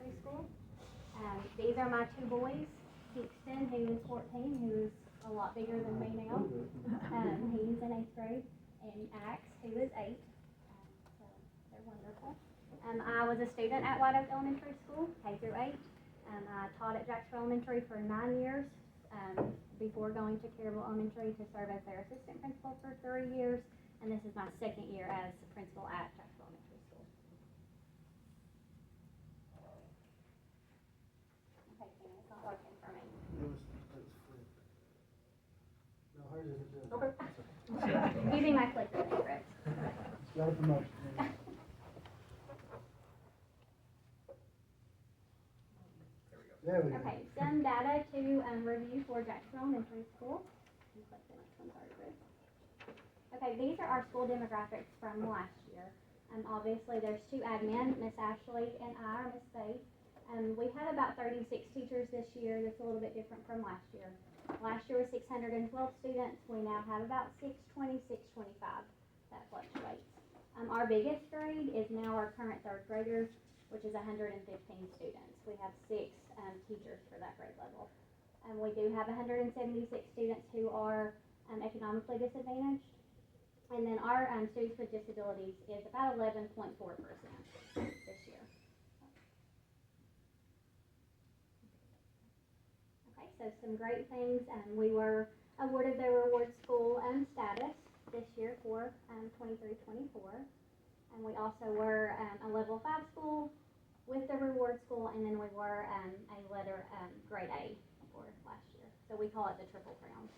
Elementary School. These are my two boys, Kingston, who is 14, who is a lot bigger than me now. He's in 8th grade, and Axe, who is 8. So they're wonderful. I was a student at White Oak Elementary School, K through 8. I taught at Jacksboro Elementary for 9 years before going to Carrollville Elementary to serve as their assistant principal for 3 years, and this is my 2nd year as principal at Jacksboro Elementary School. Okay, Ken, it's not working for me. It's flipped. No, hers isn't doing it. Okay. Give me my clicker, Chris. It's got a promotion. There we go. Okay, some data to review for Jacksboro Elementary School. Click the next one, sorry, Chris. Okay, these are our school demographics from last year. Obviously, there's 2 admin, Miss Ashley and I, or Miss Faith. We had about 36 teachers this year. That's a little bit different from last year. Last year was 612 students. We now have about 620, 625. That fluctuates. Our biggest grade is now our current 3rd graders, which is 115 students. We have 6 teachers for that grade level. We do have 176 students who are economically disadvantaged. And then our students with disabilities is about 11.4% this year. Okay, so some great things. We were awarded the Reward School status this year for 23-24. And we also were a level 5 school with the Reward School, and then we were a letter grade A for last year. So we call it the Triple Crown.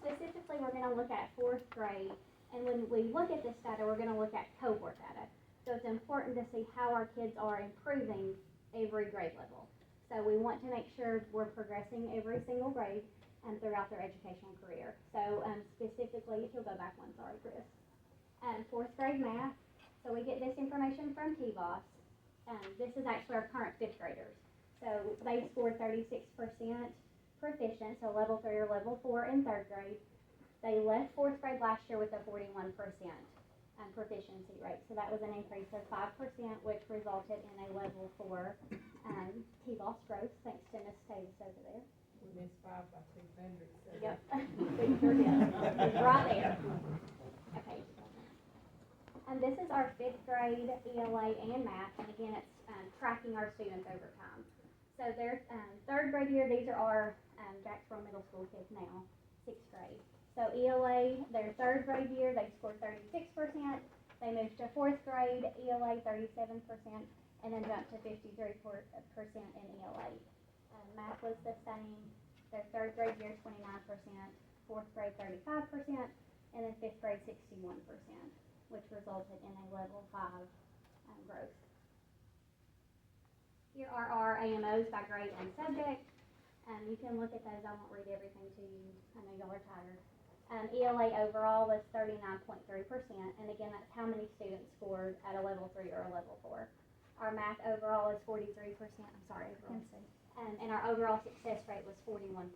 Specifically, we're going to look at 4th grade, and when we look at this data, we're going to look at cohort data. So it's important to see how our kids are improving every grade level. So we want to make sure we're progressing every single grade throughout their educational career. So specifically, if you'll go back one, sorry, Chris. 4th grade math. So we get this information from TVOS. This is actually our current 5th graders. So they scored 36% proficient, so level 3 or level 4 in 3rd grade. They left 4th grade last year with a 41% proficiency rate. So that was an increase of 5%, which resulted in a level 4 TVOS growth, thanks to Miss Davis over there. We missed 5 by 200. So. Yep, we sure did. It's right there. Okay. And this is our 5th grade ELA and math, and again, it's tracking our students over time. So their 3rd grade year, these are our Jacksboro Middle School kids now, 6th grade. So ELA, their 3rd grade year, they scored 36%. They moved to 4th grade, ELA 37%, and then jumped to 53% in ELA. Math was the same. Their 3rd grade year, 29%, 4th grade, 35%, and then 5th grade, 61%. Which resulted in a level 5 growth. Here are our AMOs by grade and subject. You can look at those. I won't read everything to you. I know y'all are tired. ELA overall was 39.3%, and again, that's how many students scored at a level 3 or a level 4. Our math overall is 43%. I'm sorry, everyone. And our overall success rate was 41.1%.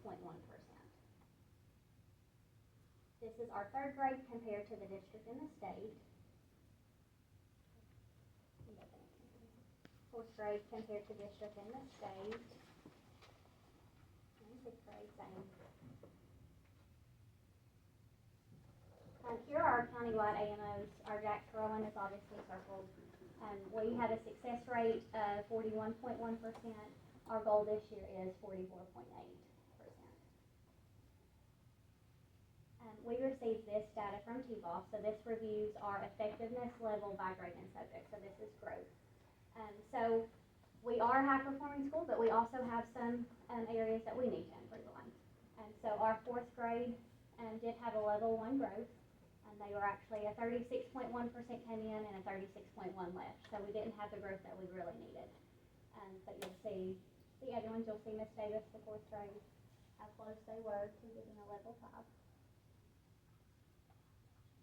This is our 3rd grade compared to the district and the state. 4th grade compared to district and the state. And 5th grade, same. Here are our countywide AMOs. Our Jacksboro one is obviously circled. We had a success rate of 41.1%. Our goal this year is 44.8%. We received this data from TVOS, so this reviews our effectiveness level by grade and subject, so this is growth. So we are a high-performing school, but we also have some areas that we need to improve on. And so our 4th grade did have a level 1 growth, and they were actually a 36.1% came in and a 36.1 left, so we didn't have the growth that we really needed. But you'll see the other ones, you'll see Miss Davis, the 4th grade, how close they were to getting a level 5.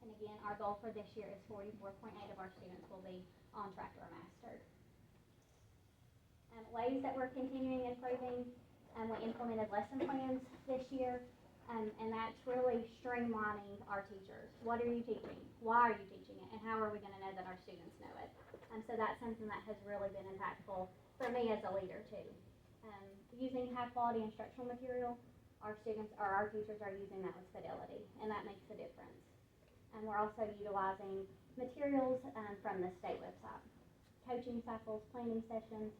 And again, our goal for this year is 44.8 of our students will be on track or mastered. Ways that we're continuing improving, we implemented lesson plans this year, and that's really streamlining our teachers. What are you teaching? Why are you teaching it? And how are we going to know that our students know it? So that's something that has really been impactful for me as a leader too. Using high quality instructional material, our students or our teachers are using that with fidelity, and that makes a difference. And we're also utilizing materials from the state website. Coaching cycles, planning sessions.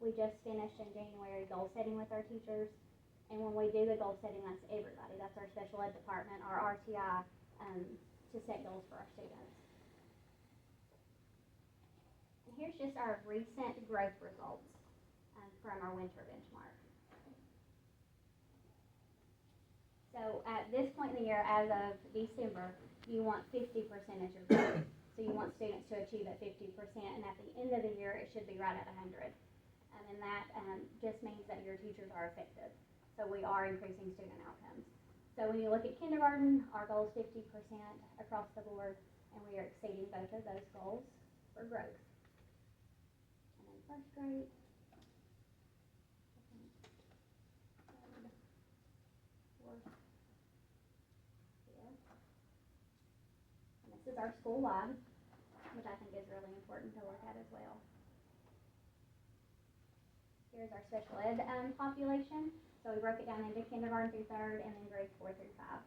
We just finished in January goal setting with our teachers. And when we do the goal setting, that's everybody. That's our special ed department, our RTI, to set goals for our students. And here's just our recent growth results from our winter benchmark. So at this point in the year, as of December, you want 50% as your goal. So you want students to achieve at 50%, and at the end of the year, it should be right at 100. And that just means that your teachers are effective. So we are increasing student outcomes. So when you look at kindergarten, our goal is 50% across the board, and we are exceeding both of those goals for growth. And then first grade, second, third, fourth, fifth. And this is our school-wide, which I think is really important to look at as well. Here's our special ed population. So we broke it down into kindergarten through third and then grades 4 through 5.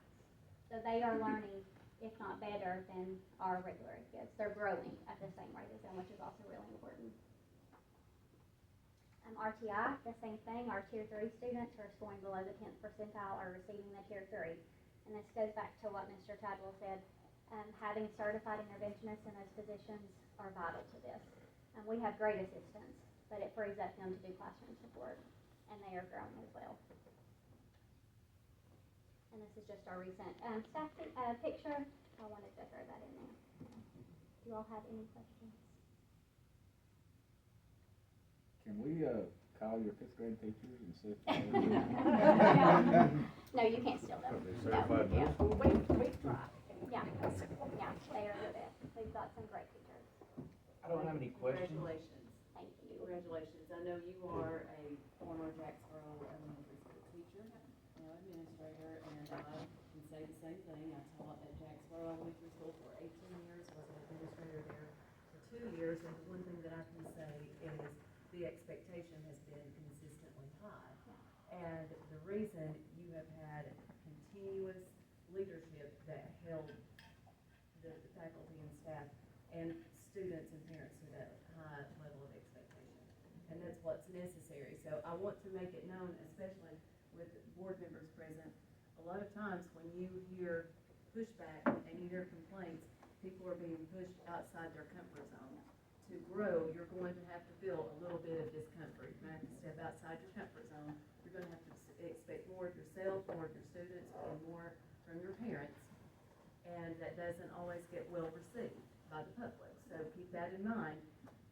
So they are learning, if not better, than our regular kids. They're growing at the same rate as them, which is also really important. RTI, the same thing. Our tier 3 students who are scoring below the 10th percentile are receiving the tier 3. And this goes back to what Mr. Tadwell said. Having certified interventionists in those positions are vital to this. We have great assistants, but it frees up them to do classroom support, and they are growing as well. And this is just our recent staff picture. I wanted to throw that in there. Do you all have any questions? Can we call your 5th grade teachers and see if No, you can't steal them. certified? Yeah. We try. Yeah, they are good at. We've got some great teachers. I don't have any questions. Congratulations. Thank you. Congratulations. I know you are a former Jacksboro Elementary School teacher, administrator, and I can say the same thing. I taught at Jacksboro Elementary School for 18 years, was an administrator there for 2 years, and the one thing that I can say is the expectation has been consistently high. And the reason you have had continuous leadership that held the faculty and staff and students and parents to that high level of expectation. And that's what's necessary. So I want to make it known, especially with board members present, a lot of times when you hear pushback and you hear complaints, people are being pushed outside their comfort zone. To grow, you're going to have to feel a little bit of discomfort. You're going to have to step outside your comfort zone. You're going to have to expect more of yourself, more of your students, and more from your parents. And that doesn't always get well received by the public. So keep that in mind.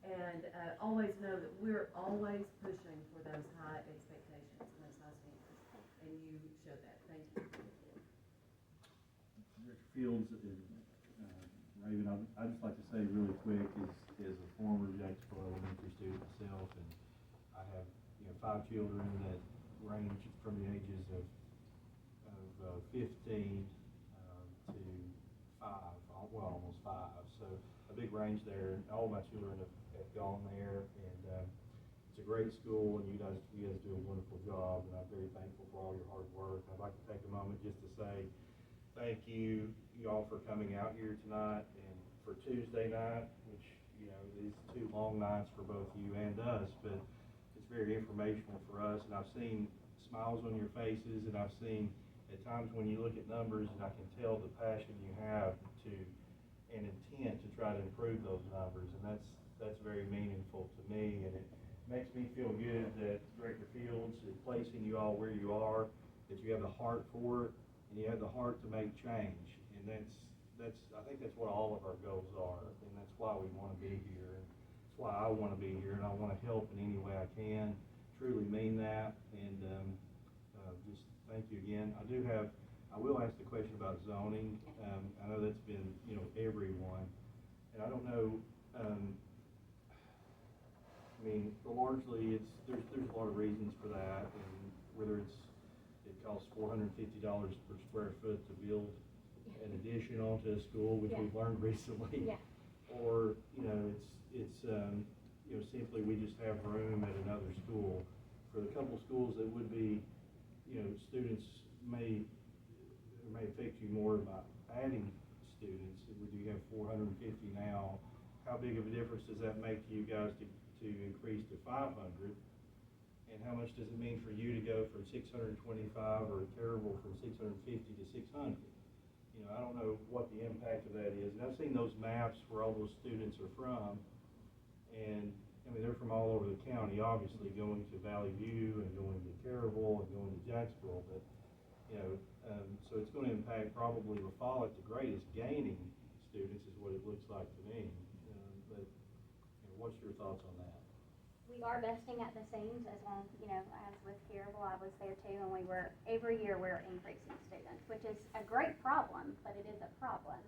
And always know that we're always pushing for those high expectations and those high standards. And you show that. Thank you. Director Fields, Raven, I'd just like to say really quick, as a former Jacksboro Elementary student myself, and I have 5 children that range from the ages of 15 to 5, well, almost 5. So a big range there. All my children have gone there, and it's a great school, and you guys do a wonderful job, and I'm very thankful for all your hard work. I'd like to take a moment just to say thank you all for coming out here tonight and for Tuesday night, which is 2 long nights for both you and us, but it's very informational for us, and I've seen smiles on your faces, and I've seen at times when you look at numbers, and I can tell the passion you have to and intent to try to improve those numbers, and that's very meaningful to me, and it makes me feel good that Director Fields is placing you all where you are, that you have the heart for it, and you have the heart to make change, and I think that's what all of our goals are, and that's why we want to be here, and that's why I want to be here, and I want to help in any way I can. Truly mean that, and just thank you again. I will ask the question about zoning. I know that's been everyone, and I don't know. Largely there's a lot of reasons for that, and whether it costs $450 per square foot to build an addition onto a school, which we've learned recently, or it's simply we just have room at another school. For the couple schools that would be, students may affect you more by adding students. Would you have 450 now? How big of a difference does that make to you guys to increase to 500? And how much does it mean for you to go from 625 or terrible from 650 to 600? I don't know what the impact of that is. And I've seen those maps where all those students are from, and they're from all over the county, obviously, going to Valley View and going to Terrible and going to Jacksboro, but, so it's going to impact probably La at the greatest, gaining students is what it looks like to me. But what's your thoughts on that? We are busting at the seams as well, as with Carable, I was there too, and every year we're increasing students, which is a great problem, but it is a problem.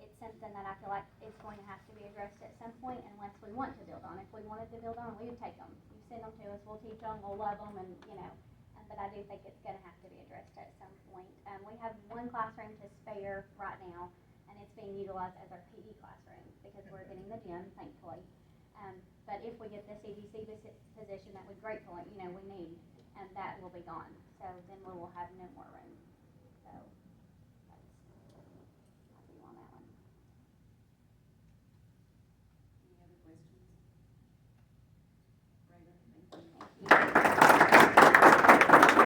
It's something that I feel like is going to have to be addressed at some point unless we want to build on. If we wanted to build on, we would take them. You send them to us, we'll teach them, we'll love them, and, but I do think it's gonna have to be addressed at some point. We have one classroom to spare right now, and it's being utilized as our PE classroom because we're getting the gym, thankfully. But if we get the CDC position that we gratefully, we need, that will be gone. So then we will have no more room.